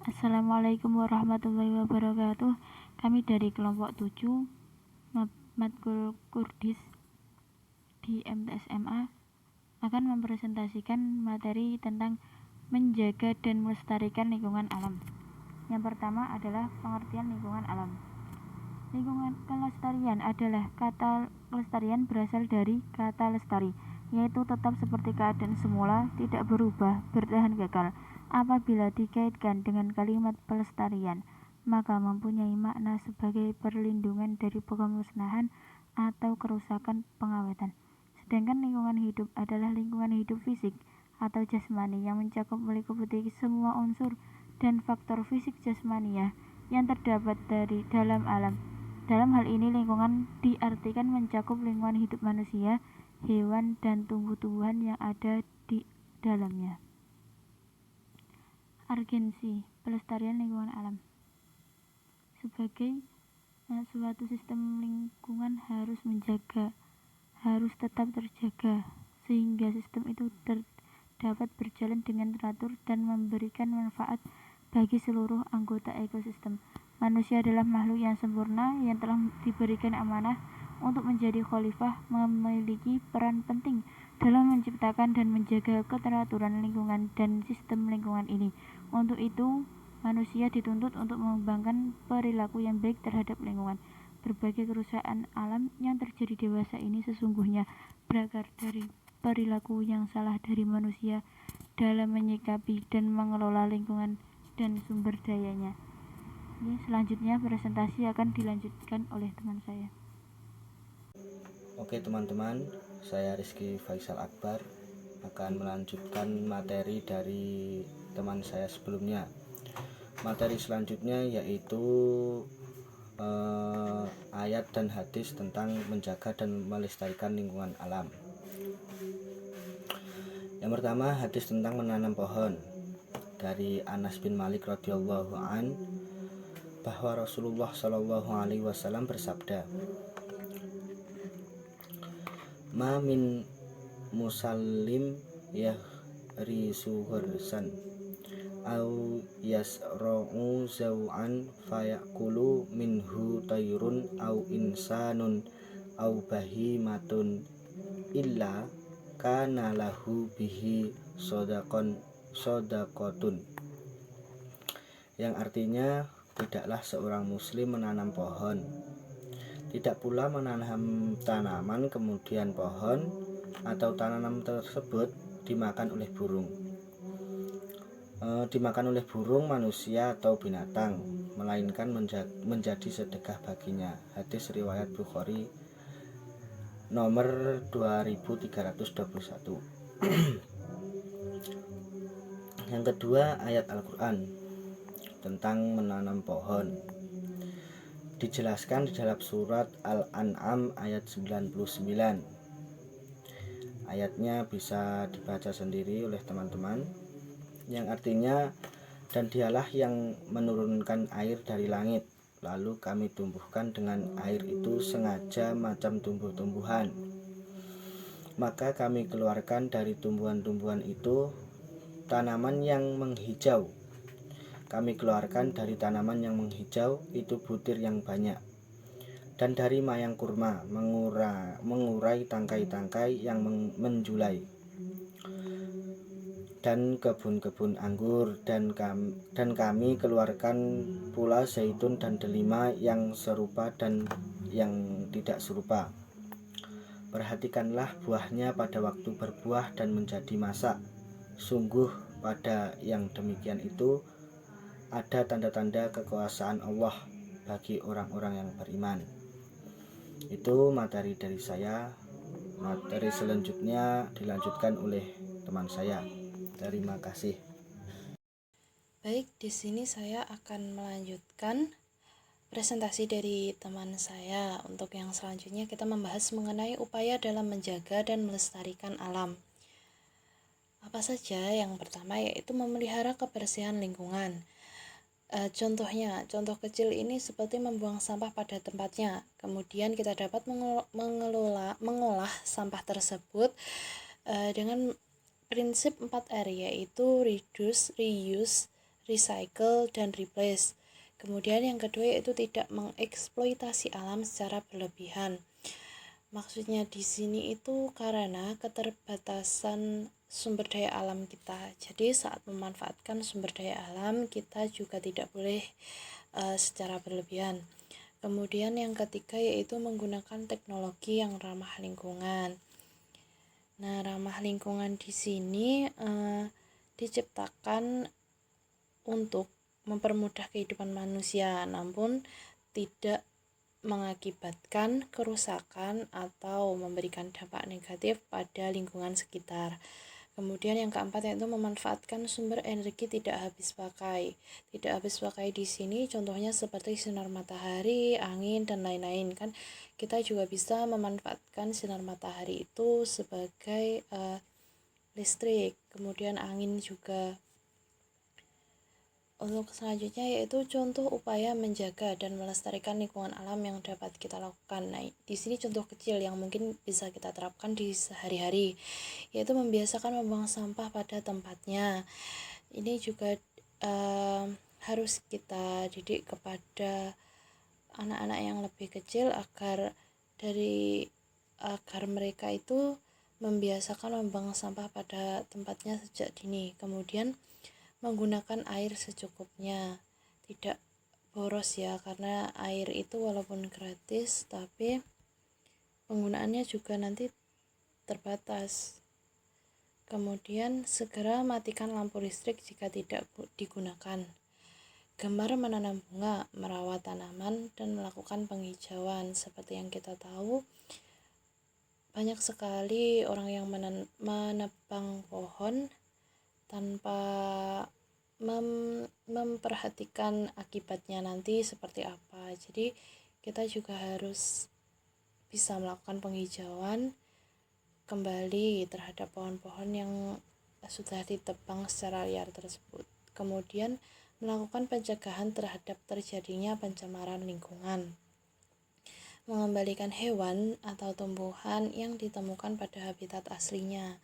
Assalamualaikum warahmatullahi wabarakatuh. Kami dari kelompok 7 Matkul Kurdis di MTSMA akan mempresentasikan materi tentang menjaga dan melestarikan lingkungan alam. Yang pertama adalah pengertian lingkungan alam. Lingkungan kelestarian adalah kata kelestarian berasal dari kata lestari, yaitu tetap seperti keadaan semula, tidak berubah, bertahan kekal. Apabila dikaitkan dengan kalimat pelestarian, maka mempunyai makna sebagai perlindungan dari pemusnahan atau kerusakan pengawetan. Sedangkan lingkungan hidup adalah lingkungan hidup fisik atau jasmani yang mencakup meliputi semua unsur dan faktor fisik jasmania yang terdapat dari dalam alam. Dalam hal ini lingkungan diartikan mencakup lingkungan hidup manusia, hewan, dan tumbuh-tumbuhan yang ada di dalamnya. Urgensi pelestarian lingkungan alam. Sebagai suatu sistem lingkungan harus tetap terjaga sehingga sistem itu dapat berjalan dengan teratur dan memberikan manfaat bagi seluruh anggota ekosistem. Manusia adalah makhluk yang sempurna yang telah diberikan amanah untuk menjadi khalifah, memiliki peran penting dalam menciptakan dan menjaga keteraturan lingkungan dan sistem lingkungan ini. Untuk itu, manusia dituntut untuk mengembangkan perilaku yang baik terhadap lingkungan. Berbagai kerusakan alam yang terjadi dewasa ini sesungguhnya berakar dari perilaku yang salah dari manusia dalam menyikapi dan mengelola lingkungan dan sumber dayanya. Selanjutnya presentasi akan dilanjutkan oleh teman saya. Oke teman-teman, saya Rizky Faisal Akbar akan melanjutkan materi dari teman saya sebelumnya. Materi selanjutnya yaitu ayat dan hadis tentang menjaga dan melestarikan lingkungan alam. Yang pertama, hadis tentang menanam pohon dari Anas bin Malik radhiyallahu an bahwa Rasulullah shallallahu alaihi wasallam bersabda, "Ma min musallim yahrisu ghursan au yasra'u zaw'an fayakulu minhu tayrun au insanun au bahimatun illa kana lahu bihi sodakotun." Yang artinya, tidaklah seorang muslim menanam pohon, tidak pula menanam tanaman kemudian pohon atau tanaman tersebut dimakan oleh burung, manusia atau binatang, melainkan menjadi sedekah baginya. Hadis riwayat Bukhari nomor 2321. Yang kedua, ayat Al-Quran tentang menanam pohon dijelaskan di dalam surat Al-An'am ayat 99. Ayatnya bisa dibaca sendiri oleh teman-teman, yang artinya, dan dialah yang menurunkan air dari langit, lalu kami tumbuhkan dengan air itu sengaja macam tumbuh-tumbuhan, maka kami keluarkan dari tumbuhan-tumbuhan itu tanaman yang menghijau. Kami keluarkan dari tanaman yang menghijau itu butir yang banyak, dan dari mayang kurma mengurai tangkai-tangkai yang menjulai, dan kebun-kebun anggur, dan kami keluarkan pula zaitun dan delima yang serupa dan yang tidak serupa. Perhatikanlah buahnya pada waktu berbuah dan menjadi masak. Sungguh pada yang demikian itu ada tanda-tanda kekuasaan Allah bagi orang-orang yang beriman. Itu materi dari saya. Materi selanjutnya dilanjutkan oleh teman saya. Terima kasih. Baik, di sini saya akan melanjutkan presentasi dari teman saya. Untuk yang selanjutnya kita membahas mengenai upaya dalam menjaga dan melestarikan alam. Apa saja? Yang pertama yaitu memelihara kebersihan lingkungan. Contoh kecil ini seperti membuang sampah pada tempatnya. Kemudian kita dapat mengolah sampah tersebut dengan prinsip 4R, yaitu reduce, reuse, recycle, dan replace. Kemudian yang kedua yaitu tidak mengeksploitasi alam secara berlebihan. Maksudnya di sini itu karena keterbatasan sumber daya alam kita. Jadi saat memanfaatkan sumber daya alam kita juga tidak boleh secara berlebihan. Kemudian yang ketiga yaitu menggunakan teknologi yang ramah lingkungan. Nah, ramah lingkungan di sini diciptakan untuk mempermudah kehidupan manusia, namun tidak mengakibatkan kerusakan atau memberikan dampak negatif pada lingkungan sekitar. Kemudian yang keempat yaitu memanfaatkan sumber energi tidak habis pakai. Tidak habis pakai di sini contohnya seperti sinar matahari, angin, dan lain-lain kan. Kita juga bisa memanfaatkan sinar matahari itu sebagai listrik. Kemudian angin juga. Untuk selanjutnya yaitu contoh upaya menjaga dan melestarikan lingkungan alam yang dapat kita lakukan. Nah, di sini contoh kecil yang mungkin bisa kita terapkan di sehari-hari, yaitu membiasakan membuang sampah pada tempatnya. Ini juga harus kita didik kepada anak-anak yang lebih kecil agar mereka itu membiasakan membuang sampah pada tempatnya sejak dini. Kemudian menggunakan air secukupnya, tidak boros ya, karena air itu walaupun gratis tapi penggunaannya juga nanti terbatas. Kemudian segera matikan lampu listrik jika tidak digunakan. Gemar menanam bunga, merawat tanaman, dan melakukan penghijauan. Seperti yang kita tahu, banyak sekali orang yang menebang pohon tanpa memperhatikan akibatnya nanti seperti apa. Jadi kita juga harus bisa melakukan penghijauan kembali terhadap pohon-pohon yang sudah ditebang secara liar tersebut. Kemudian melakukan pencegahan terhadap terjadinya pencemaran lingkungan. Mengembalikan hewan atau tumbuhan yang ditemukan pada habitat aslinya.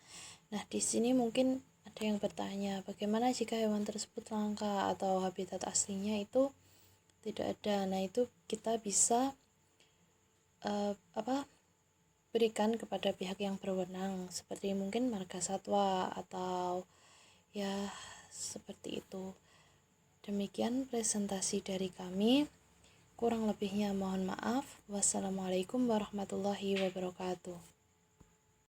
Nah, di sini mungkin ada yang bertanya, bagaimana jika hewan tersebut langka atau habitat aslinya itu tidak ada? Nah, itu kita bisa berikan kepada pihak yang berwenang, seperti mungkin marga satwa atau ya seperti itu. Demikian presentasi dari kami. Kurang lebihnya mohon maaf. Wassalamualaikum warahmatullahi wabarakatuh.